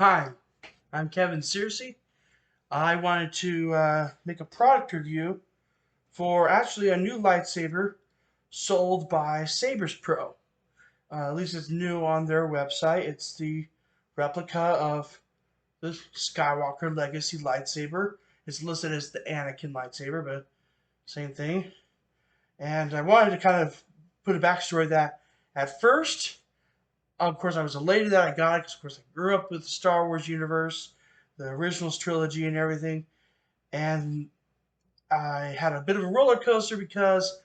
Hi, I'm Kevin Searcy. I wanted to make a product review for actually a new lightsaber sold by SabersPro. At least it's new on their website. It's the replica of the Skywalker Legacy lightsaber. It's listed as the Anakin lightsaber, but same thing. And I wanted to kind of put a backstory that at first, of course, I was elated that I got it because, of course, I grew up with the Star Wars universe, the originals trilogy, and everything. And I had a bit of a roller coaster because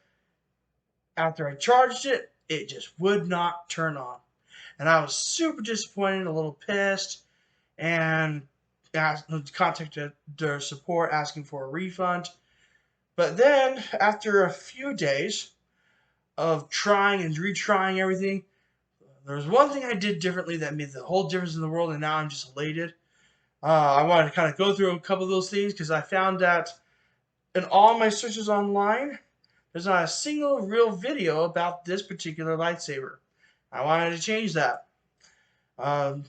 after I charged it, it just would not turn on. And I was super disappointed, a little pissed, and contacted their support asking for a refund. But then, after a few days of trying and retrying everything, there was one thing I did differently that made the whole difference in the world, and now I'm just elated. I wanted to kind of go through a couple of those things because I found that in all my searches online, there's not a single real video about this particular lightsaber. I wanted to change that. Um,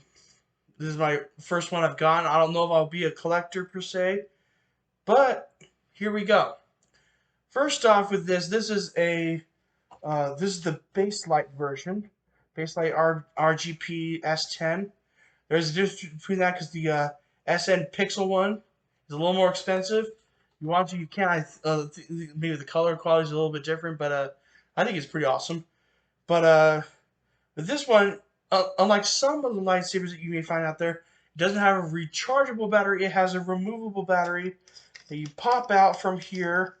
this is my first one I've gotten. I don't know if I'll be a collector per se, but here we go. First off with this is the base light version, base light RGP S10. There's a difference between that because the SN Pixel one is a little more expensive. You want to, you can. Maybe the color quality is a little bit different, but I think it's pretty awesome. But with this one, unlike some of the lightsabers that you may find out there, it doesn't have a rechargeable battery. It has a removable battery that you pop out from here.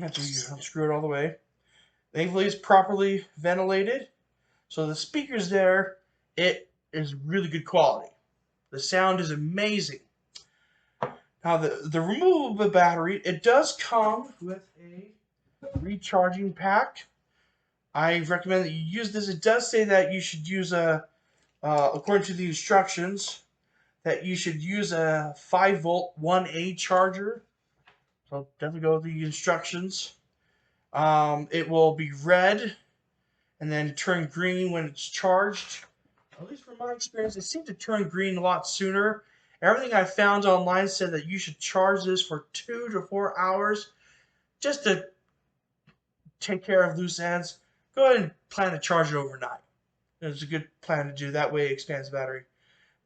After you unscrew it all the way. Thankfully, it's properly ventilated, so the speakers there, it is really good quality. The sound is amazing. Now, the removable battery, it does come with a recharging pack. I recommend that you use this. It does say that you should use according to the instructions, that you should use a 5-volt 1A charger. So definitely go with the instructions. It will be red and then turn green when it's charged. At least from my experience, it seemed to turn green a lot sooner. Everything I found online said that you should charge this for 2 to 4 hours just to take care of loose ends. Go ahead and plan to charge it overnight. It's a good plan to do. That way it expands the battery.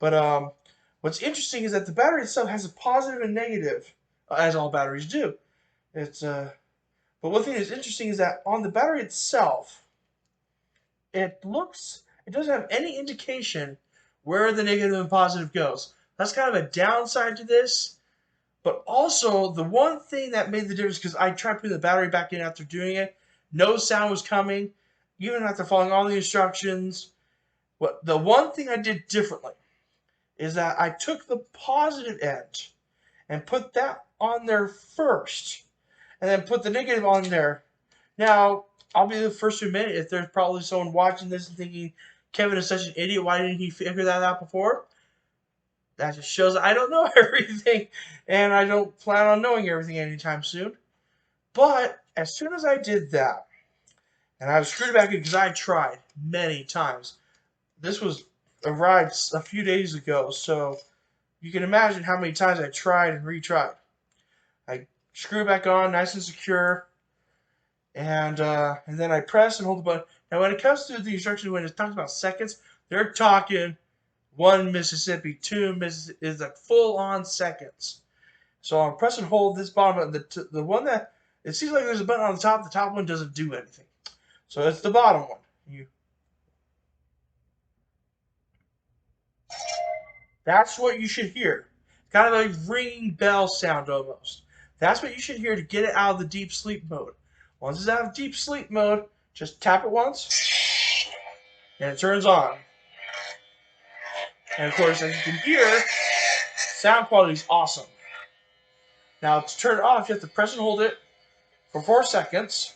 But what's interesting is that the battery itself has a positive and negative, as all batteries do. But one thing that's interesting is that on the battery itself, it doesn't have any indication where the negative and positive goes. That's kind of a downside to this. But also, the one thing that made the difference, because I tried putting the battery back in after doing it, no sound was coming, even after following all the instructions. The one thing I did differently is that I took the positive end and put that on there first, and then put the negative on there. Now, I'll be the first to admit, if there's probably someone watching this and thinking, Kevin is such an idiot, why didn't he figure that out before? That just shows that I don't know everything, and I don't plan on knowing everything anytime soon. But as soon as I did that, and I was screwed back in because I tried many times. This was arrived a few days ago, so you can imagine how many times I tried and retried. I screw it back on, nice and secure, and then I press and hold the button. Now, when it comes to the instructions, when it talks about seconds, they're talking 1 Mississippi, 2 Mississippi, is like full-on seconds. So I'm press and hold this bottom button. The one that, it seems like there's a button on the top one doesn't do anything. So it's the bottom one. That's what you should hear. Kind of a ringing bell sound almost. That's what you should hear to get it out of the deep sleep mode. Once it's out of deep sleep mode, just tap it once, and it turns on. And of course, as you can hear, sound quality is awesome. Now, to turn it off, you have to press and hold it for 4 seconds.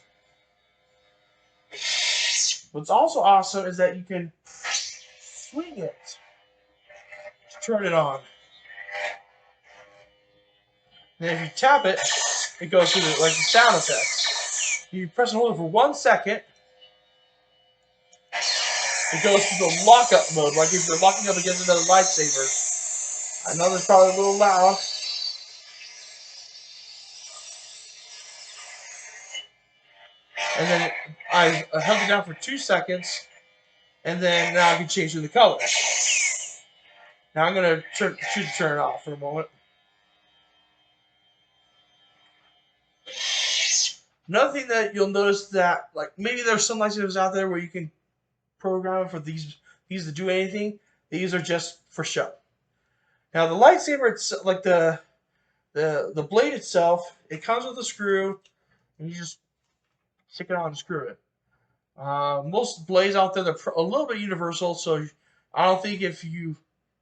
What's also awesome is that you can swing it to turn it on. And then if you tap it, it goes through like the sound effects. You press and hold it for 1 second. it goes to the lockup mode, like if you're locking up against another lightsaber. I know that's probably a little loud. And then I held it down for 2 seconds, and then now I can change the color. Now I'm going to turn it off for a moment. Another thing that you'll notice that, like, maybe there's some lightsabers out there where you can program for these to do anything. These are just for show. Now the lightsaber, it's like the blade itself, it comes with a screw, and you just stick it on and screw it. Most blades out there, they're a little bit universal, so I don't think if you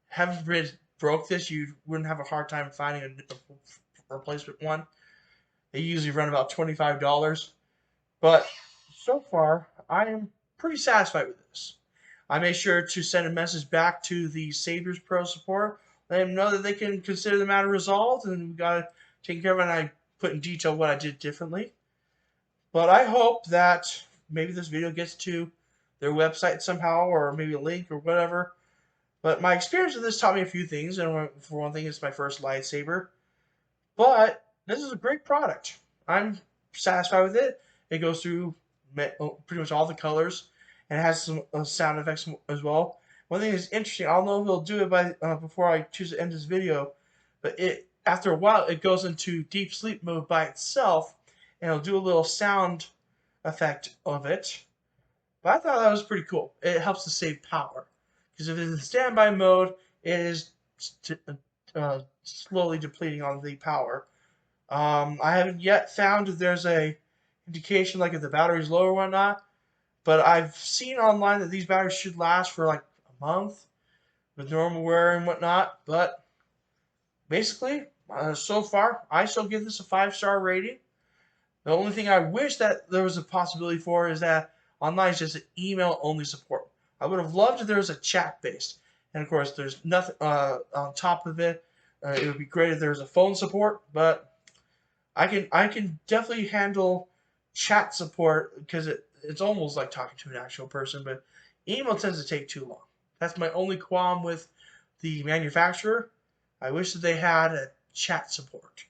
haven't broke this, you wouldn't have a hard time finding a replacement one. They usually run about $25. But so far, I am pretty satisfied with this. I made sure to send a message back to the SabersPro support, let them know that they can consider the matter resolved, and we got to take care of it, and I put in detail what I did differently. But I hope that maybe this video gets to their website somehow, or maybe a link or whatever. But my experience with this taught me a few things, and for one thing, it's my first lightsaber. But this is a great product. I'm satisfied with it. It goes through pretty much all the colors, and it has some sound effects as well. One thing that's interesting, I don't know if it'll do it by before I choose to end this video, but after a while it goes into deep sleep mode by itself, and it'll do a little sound effect of it. But I thought that was pretty cool. It helps to save power, because if it's in standby mode, it is slowly depleting on the power. I haven't yet found if there's a indication like if the battery's low or whatnot, but I've seen online that these batteries should last for like a month with normal wear and whatnot. But basically, so far, I still give this a 5-star rating. The only thing I wish that there was a possibility for is that online is just an email only support. I would have loved if there was a chat based, and of course, there's nothing on top of it. It would be great if there was a phone support, but I can definitely handle chat support because it's almost like talking to an actual person, but email tends to take too long. That's my only qualm with the manufacturer. I wish that they had a chat support.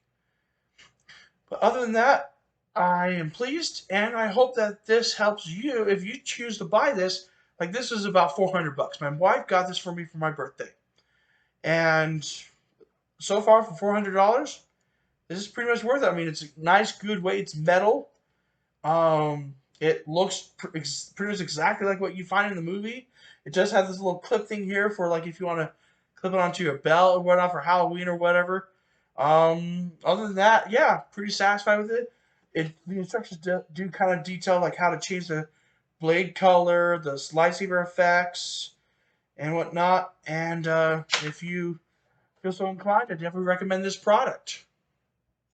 But other than that, I am pleased, and I hope that this helps you if you choose to buy this. Like, this is about $400. My wife got this for me for my birthday, and so far for $400, this is pretty much worth it. I mean, it's a nice, good weight. It's metal. It looks pretty much exactly like what you find in the movie. It does have this little clip thing here for like if you want to clip it onto your belt or whatnot for Halloween or whatever. Other than that, yeah, pretty satisfied with it. The instructions do kind of detail like how to change the blade color, the lightsaber effects, and whatnot. And if you feel so inclined, I definitely recommend this product.